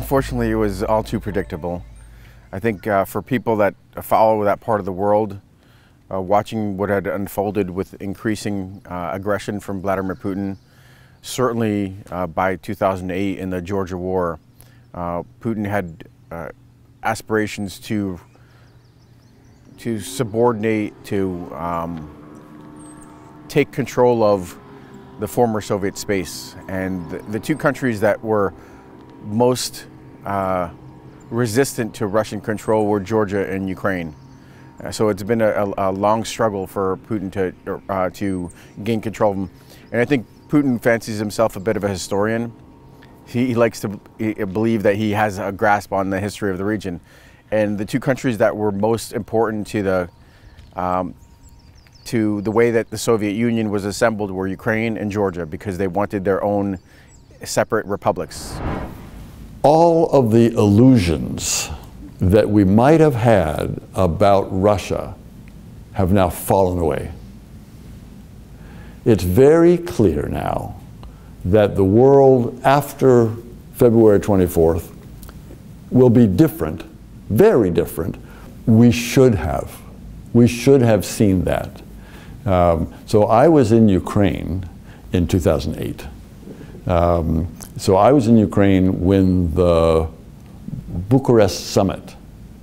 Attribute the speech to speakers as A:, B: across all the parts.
A: Unfortunately, it was all too predictable. I think for people that follow that part of the world, watching what had unfolded with increasing aggression from Vladimir Putin, certainly by 2008 in the Georgia war, Putin had aspirations to subordinate, to take control of the former Soviet space. And the two countries that were most resistant to Russian control were Georgia and Ukraine. So it's been a long struggle for Putin to gain control of them. And I think Putin fancies himself a bit of a historian. He likes to believe that he has a grasp on the history of the region. And the two countries that were most important to the way that the Soviet Union was assembled were Ukraine and Georgia, because they wanted their own separate republics.
B: All of the illusions that we might have had about Russia have now fallen away. It's very clear now that the world after February 24th will be different, very different. We should have seen that. So I was in Ukraine in 2008. So I was in Ukraine when the Bucharest summit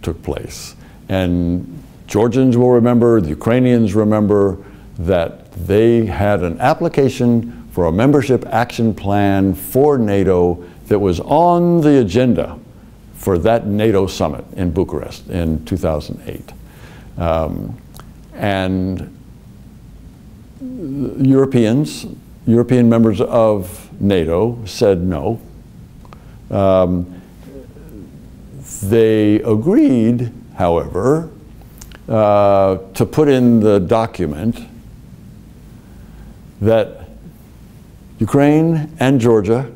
B: took place. And Georgians will remember, the Ukrainians remember, that they had an application for a membership action plan for NATO that was on the agenda for that NATO summit in Bucharest in 2008. And European members of NATO said no. They agreed, however, to put in the document that Ukraine and Georgia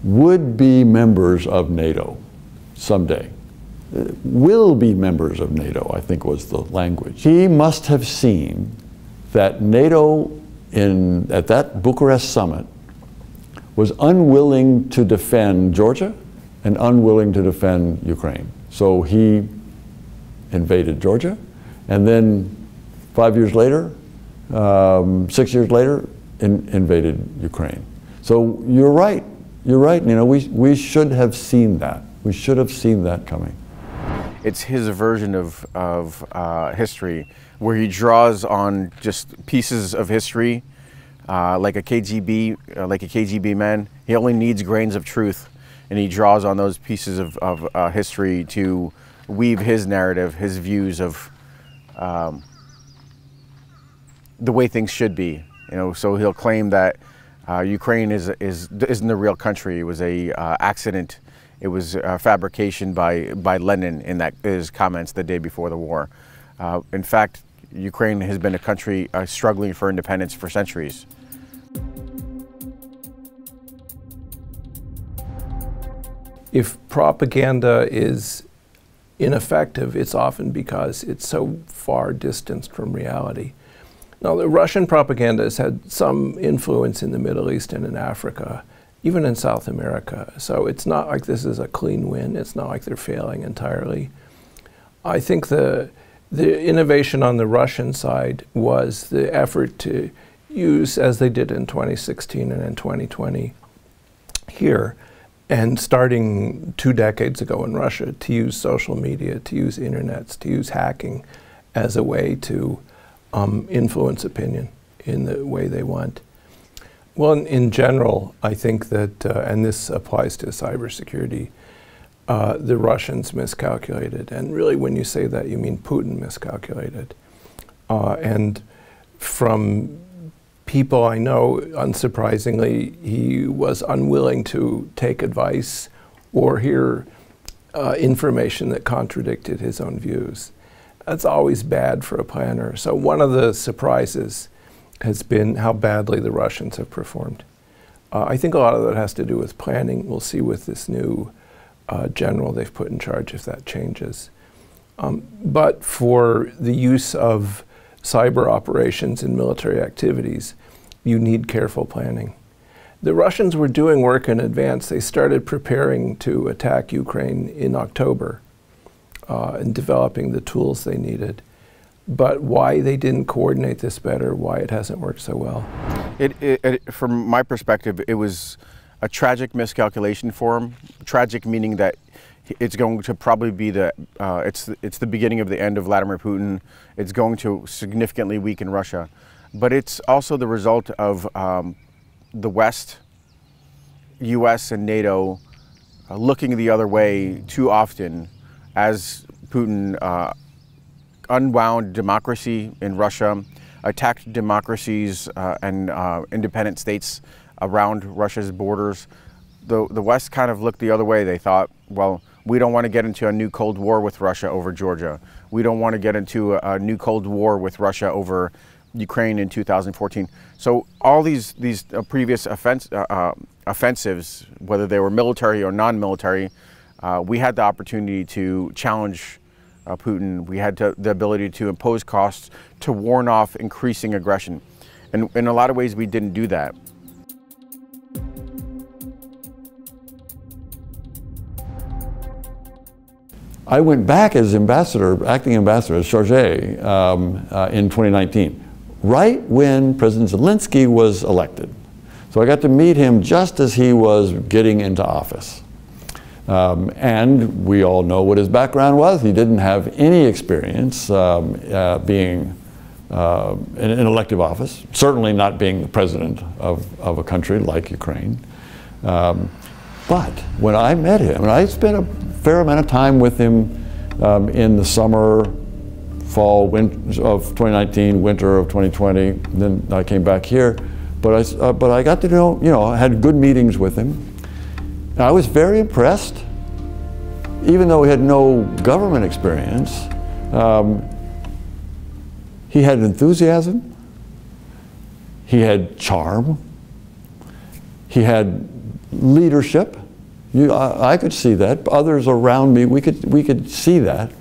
B: would be members of NATO someday. Will be members of NATO, I think was the language. He must have seen that NATO at that Bucharest summit was unwilling to defend Georgia and unwilling to defend Ukraine. So he invaded Georgia, and then 5 years later, 6 years later, invaded Ukraine. So you're right, Nino, we should have seen that. We should have seen that coming.
A: It's his version of history, where he draws on just pieces of history, like a KGB man. He only needs grains of truth, and he draws on those pieces of history to weave his narrative, his views of the way things should be. You know, so he'll claim that Ukraine isn't a real country. It was a accident. It was a fabrication by Lenin in his comments the day before the war. In fact, Ukraine has been a country struggling for independence for centuries.
C: If propaganda is ineffective, it's often because it's so far distanced from reality. Now, the Russian propaganda has had some influence in the Middle East and in Africa, even in South America. So it's not like this is a clean win. It's not like they're failing entirely. I think the innovation on the Russian side was the effort to use, as they did in 2016 and in 2020 here, and starting 2 decades ago in Russia, to use social media, to use internets, to use hacking as a way to influence opinion in the way they want. Well, in general, I think that, and this applies to cybersecurity, the Russians miscalculated. And really, when you say that, you mean Putin miscalculated. And from people I know, unsurprisingly, he was unwilling to take advice or hear information that contradicted his own views. That's always bad for a planner. So one of the surprises has been how badly the Russians have performed. I think a lot of that has to do with planning. We'll see with this new general they've put in charge if that changes. But for the use of cyber operations and military activities, you need careful planning. The Russians were doing work in advance. They started preparing to attack Ukraine in October and developing the tools they needed. But why they didn't coordinate this better, why it hasn't worked so well?
A: From my perspective, it was a tragic miscalculation for him. Tragic meaning that it's going to probably be it's the beginning of the end of Vladimir Putin. It's going to significantly weaken Russia. But it's also the result of the West, US and NATO looking the other way too often as Putin unwound democracy in Russia, attacked democracies and independent states around Russia's borders. The West kind of looked the other way. They thought, well, we don't want to get into a new Cold War with Russia over Georgia. We don't want to get into a new Cold War with Russia over Ukraine in 2014. So all these previous offensives, whether they were military or non-military, we had the opportunity to challenge Putin. We had the ability to impose costs to warn off increasing aggression. And in a lot of ways, we didn't do that.
B: I went back as ambassador, acting ambassador, as charge in 2019, right when President Zelensky was elected. So I got to meet him just as he was getting into office. And we all know what his background was. He didn't have any experience being in an elective office, certainly not being the president of a country like Ukraine. But when I met him, and I spent a fair amount of time with him in the summer, fall, of 2019, winter of 2020, then I came back here. But I got to know, I had good meetings with him. And I was very impressed, even though he had no government experience. He had enthusiasm, he had charm, he had leadership. I could see that. Others around me, we could see that.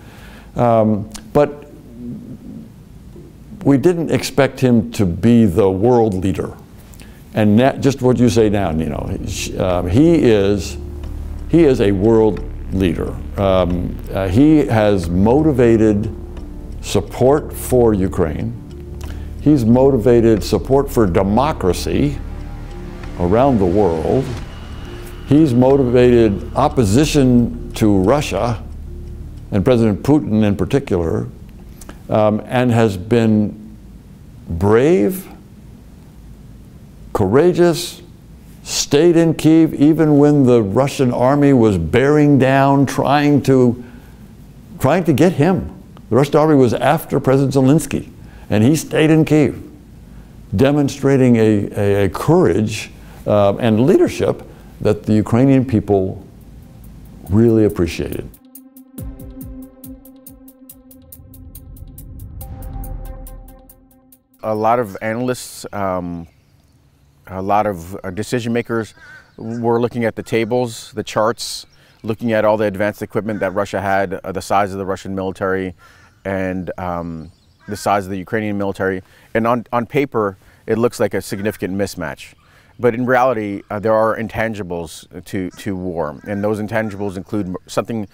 B: But we didn't expect him to be the world leader. And just what you say now, Nino, he is a world leader. He has motivated support for Ukraine. He's motivated support for democracy around the world. He's motivated opposition to Russia, and President Putin in particular, and has been brave, courageous, stayed in Kyiv even when the Russian army was bearing down, trying to get him. The Russian army was after President Zelensky, and he stayed in Kyiv, demonstrating a courage and leadership that the Ukrainian people really appreciated.
A: A lot of analysts, a lot of decision makers were looking at the tables, the charts, looking at all the advanced equipment that Russia had, the size of the Russian military and the size of the Ukrainian military. And on paper, it looks like a significant mismatch. But in reality, there are intangibles to war. And those intangibles include something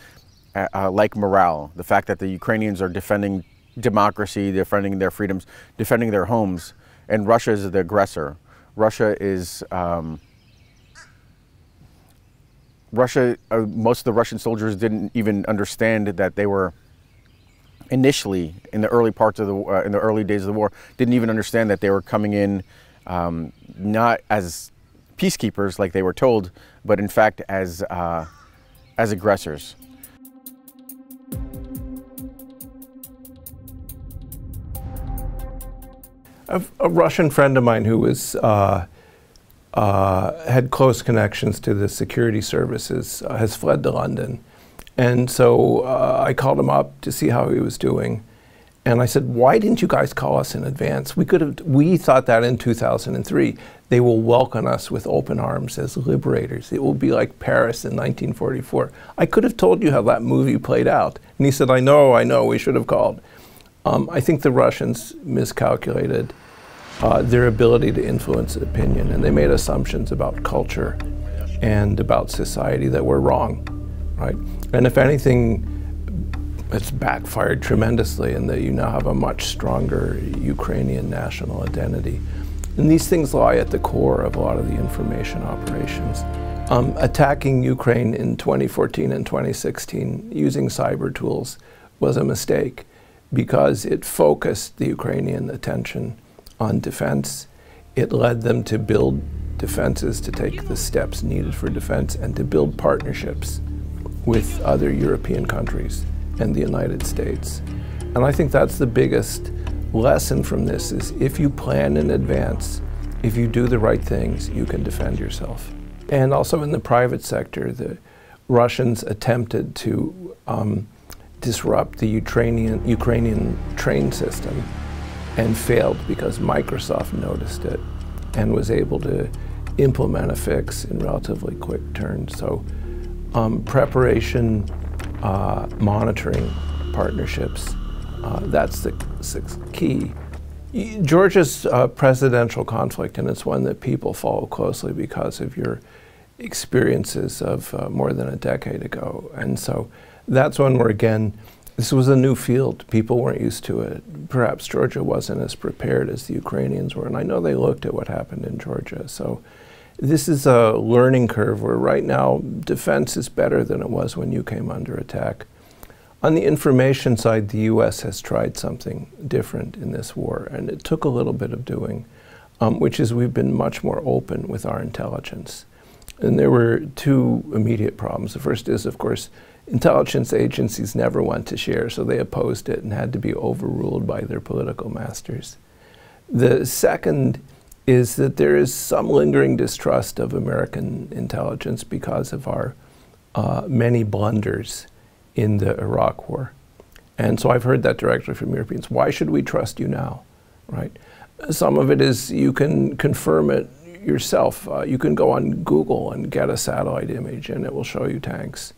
A: like morale, the fact that the Ukrainians are defending democracy, defending their freedoms, defending their homes, and Russia is the aggressor. Russia is, most of the Russian soldiers didn't even understand that they were initially, in the early parts of in the early days of the war, didn't even understand that they were coming in not as peacekeepers like they were told, but in fact as aggressors.
C: A Russian friend of mine who was had close connections to the security services has fled to London, and so I called him up to see how he was doing, and I said, "Why didn't you guys call us in advance? We thought that in 2003 they will welcome us with open arms as liberators. It will be like Paris in 1944. I could have told you how that movie played out." And he said, I know, we should have called." I think the Russians miscalculated. their ability to influence opinion. And they made assumptions about culture and about society that were wrong, right? And if anything, it's backfired tremendously in that you now have a much stronger Ukrainian national identity. And these things lie at the core of a lot of the information operations. Attacking Ukraine in 2014 and 2016 using cyber tools was a mistake because it focused the Ukrainian attention on defense. It led them to build defenses, to take the steps needed for defense, and to build partnerships with other European countries and the United States. And I think that's the biggest lesson from this, is if you plan in advance, if you do the right things, you can defend yourself. And also in the private sector, the Russians attempted to disrupt the Ukrainian train system and failed because Microsoft noticed it and was able to implement a fix in relatively quick turns. So preparation, monitoring, partnerships, that's the key. Georgia's presidential conflict, and it's one that people follow closely because of your experiences of more than a decade ago. And so that's one where, again, this was a new field. People weren't used to it. Perhaps Georgia wasn't as prepared as the Ukrainians were, and I know they looked at what happened in Georgia. So this is a learning curve where right now defense is better than it was when you came under attack. On the information side, the U.S. has tried something different in this war, and it took a little bit of doing, which is we've been much more open with our intelligence. And there were two immediate problems. The first is, of course, intelligence agencies never want to share, so they opposed it and had to be overruled by their political masters. The second is that there is some lingering distrust of American intelligence because of our many blunders in the Iraq War. And so I've heard that directly from Europeans. Why should we trust you now, right? Some of it is you can confirm it yourself. You can go on Google and get a satellite image and it will show you tanks.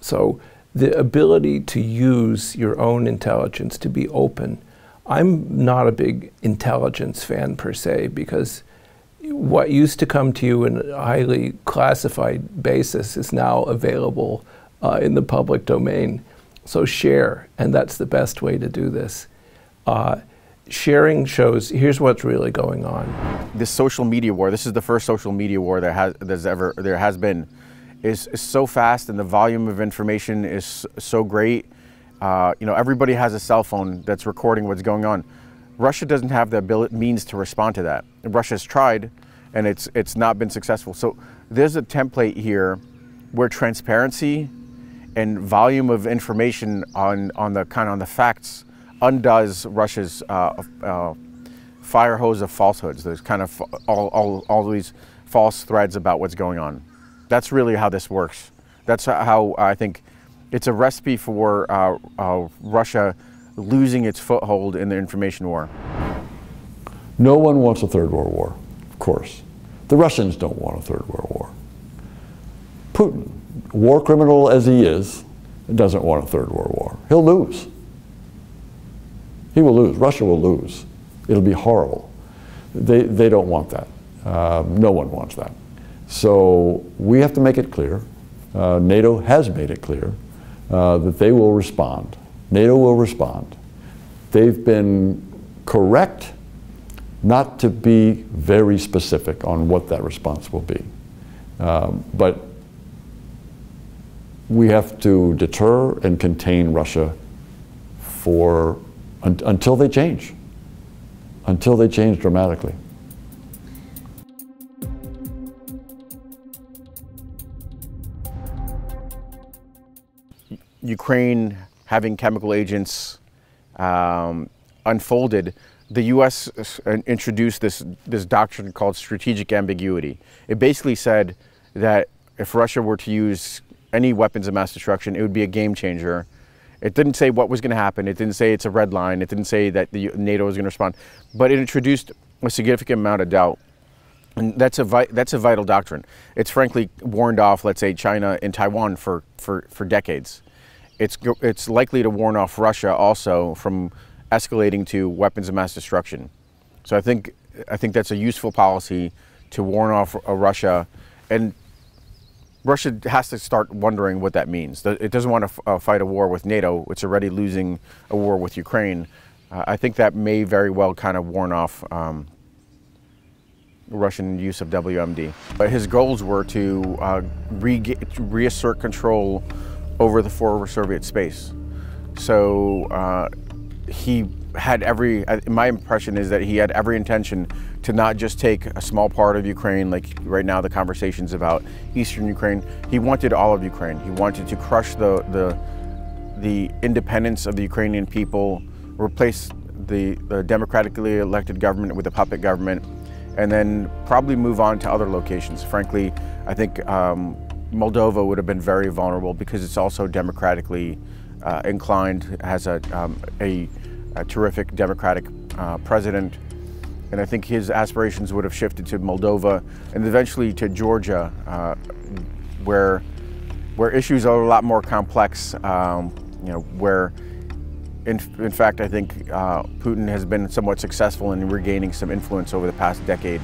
C: So the ability to use your own intelligence to be open. I'm not a big intelligence fan per se, because what used to come to you in a highly classified basis is now available in the public domain. So share, and that's the best way to do this. Sharing shows, here's what's really going on.
A: This social media war, this is the first social media war there has been, is so fast, and the volume of information is so great. You know, everybody has a cell phone that's recording what's going on. Russia doesn't have the means to respond to that. Russia's tried, and it's not been successful. So there's a template here where transparency and volume of information on the facts undoes Russia's fire hose of falsehoods. There's kind of all these false threads about what's going on. That's really how this works. That's how I think it's a recipe for Russia losing its foothold in the information war.
B: No one wants a third world war, of course. The Russians don't want a third world war. Putin, war criminal as he is, doesn't want a third world war. He'll lose. He will lose. Russia will lose. It'll be horrible. They don't want that. No one wants that. So we have to make it clear. NATO has made it clear that they will respond. NATO will respond. They've been correct not to be very specific on what that response will be. But we have to deter and contain Russia until they change dramatically.
A: Ukraine having chemical agents unfolded, the U.S. introduced this doctrine called strategic ambiguity. It basically said that if Russia were to use any weapons of mass destruction, it would be a game changer. It didn't say what was going to happen. It didn't say it's a red line. It didn't say that NATO was going to respond. But it introduced a significant amount of doubt. And that's a vital doctrine. It's frankly warned off, let's say, China and Taiwan for decades. It's likely to warn off Russia also from escalating to weapons of mass destruction. So I think I think that's a useful policy to warn off Russia, and Russia has to start wondering what that means. It doesn't want to fight a war with NATO. It's already losing a war with Ukraine. I think that may very well kind of warn off Russian use of WMD. But his goals were to reassert control over the former Soviet space. So he had my impression is that he had every intention to not just take a small part of Ukraine, like right now the conversations about Eastern Ukraine. He wanted all of Ukraine. He wanted to crush the independence of the Ukrainian people, replace the democratically elected government with a puppet government, and then probably move on to other locations. Frankly, I think Moldova would have been very vulnerable because it's also democratically inclined, has a terrific democratic president. And I think his aspirations would have shifted to Moldova and eventually to Georgia, where issues are a lot more complex, where in fact I think Putin has been somewhat successful in regaining some influence over the past decade,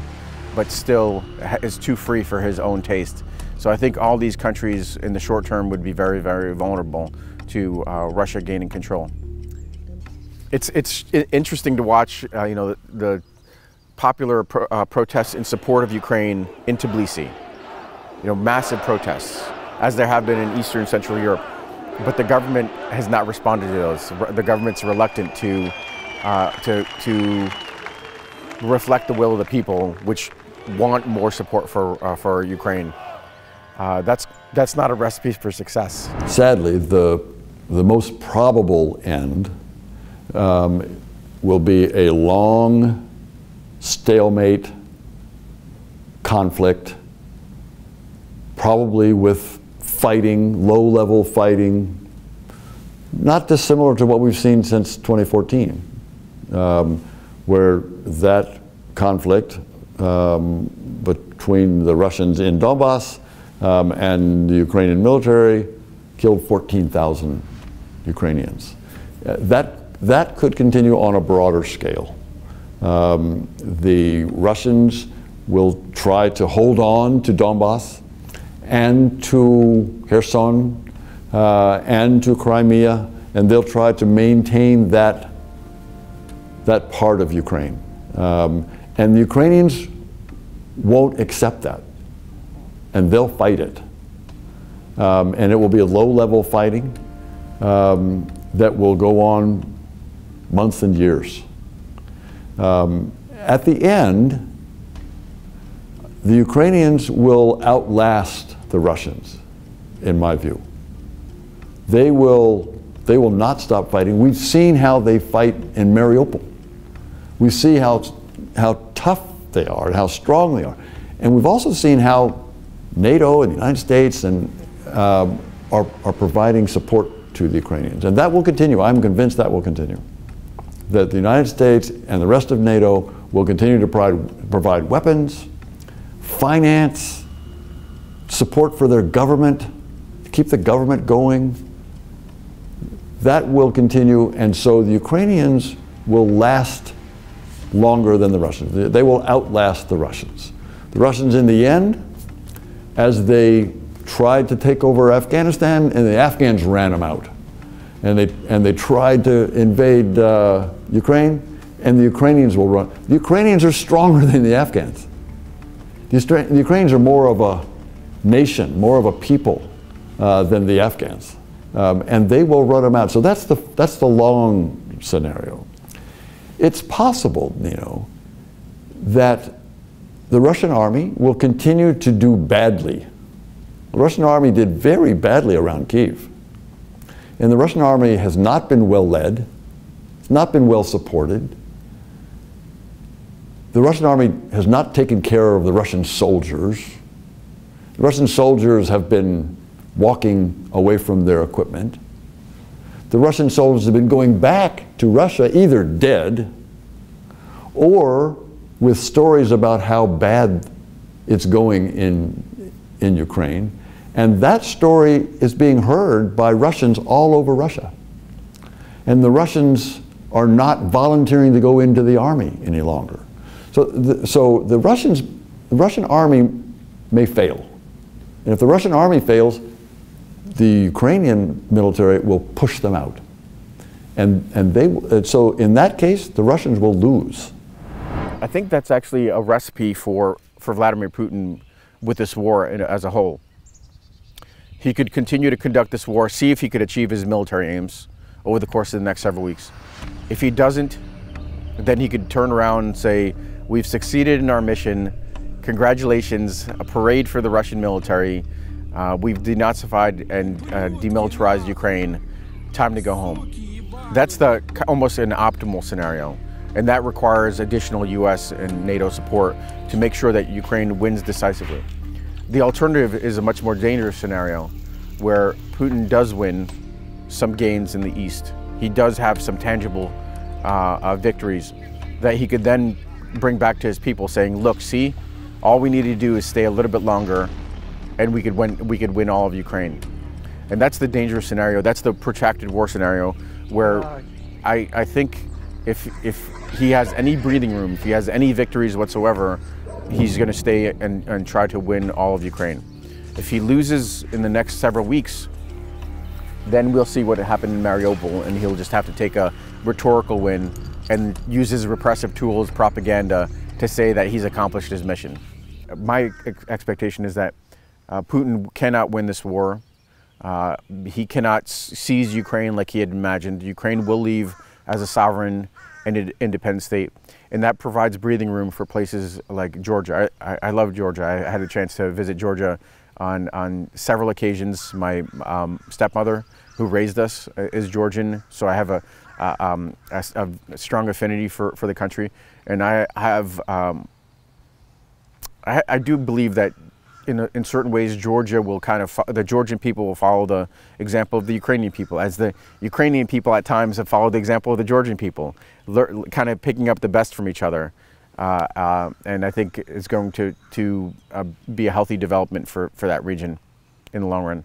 A: but still is too free for his own taste. So I think all these countries in the short term would be very, very vulnerable to Russia gaining control. It's interesting to watch, the popular protests in support of Ukraine in Tbilisi. Massive protests, as there have been in Eastern and Central Europe. But the government has not responded to those. The government's reluctant to reflect the will of the people, which want more support for Ukraine. That's not a recipe for success.
B: Sadly, the most probable end will be a long stalemate conflict, probably with fighting, low-level fighting, not dissimilar to what we've seen since 2014, where that conflict between the Russians in Donbass and the Ukrainian military killed 14,000 Ukrainians. That could continue on a broader scale. The Russians will try to hold on to Donbass and to Kherson and to Crimea, and they'll try to maintain that part of Ukraine. And the Ukrainians won't accept that, and they'll fight it. And it will be a low-level fighting that will go on months and years. At the end, the Ukrainians will outlast the Russians, in my view. They will not stop fighting. We've seen how they fight in Mariupol. We see how tough they are and how strong they are. And we've also seen how NATO and the United States are providing support to the Ukrainians. And that will continue. I'm convinced that will continue. That the United States and the rest of NATO will continue to provide weapons, finance, support for their government, to keep the government going. That will continue, and so the Ukrainians will last longer than the Russians. They will outlast the Russians. The Russians, in the end, as they tried to take over Afghanistan, and the Afghans ran them out. And they tried to invade Ukraine, and the Ukrainians will run. The Ukrainians are stronger than the Afghans. The Ukrainians are more of a nation, more of a people than the Afghans. And they will run them out. So that's the long scenario. It's possible, Nino, that the Russian army will continue to do badly. The Russian army did very badly around Kyiv. And the Russian army has not been well led, it's not been well supported. The Russian army has not taken care of the Russian soldiers. The Russian soldiers have been walking away from their equipment. The Russian soldiers have been going back to Russia either dead or with stories about how bad it's going in Ukraine. And that story is being heard by Russians all over Russia. And the Russians are not volunteering to go into the army any longer. So the Russian army may fail. And if the Russian army fails, the Ukrainian military will push them out. So in that case, the Russians will lose.
A: I think that's actually a recipe for Vladimir Putin with this war as a whole. He could continue to conduct this war, see if he could achieve his military aims over the course of the next several weeks. If he doesn't, then he could turn around and say, we've succeeded in our mission, congratulations, a parade for the Russian military, we've denazified and demilitarized Ukraine, time to go home. That's almost an optimal scenario. And that requires additional US and NATO support to make sure that Ukraine wins decisively. The alternative is a much more dangerous scenario where Putin does win some gains in the east. He does have some tangible victories that he could then bring back to his people saying, look, see, all we need to do is stay a little bit longer and we could win all of Ukraine. And that's the dangerous scenario. That's the protracted war scenario where I think if he has any breathing room, if he has any victories whatsoever, he's going to stay and try to win all of Ukraine. If he loses in the next several weeks, then we'll see what happened in Mariupol, and he'll just have to take a rhetorical win and use his repressive tools, propaganda, to say that he's accomplished his mission. My expectation is that Putin cannot win this war. He cannot seize Ukraine like he had imagined. Ukraine will leave as a sovereign and independent state. And that provides breathing room for places like Georgia. I love Georgia. I had a chance to visit Georgia on several occasions. My stepmother, who raised us, is Georgian, so I have a strong affinity for the country. And I do believe that in certain ways, Georgia will the Georgian people will follow the example of the Ukrainian people, as the Ukrainian people at times have followed the example of the Georgian people, kind of picking up the best from each other. And I think it's going to be a healthy development for that region in the long run.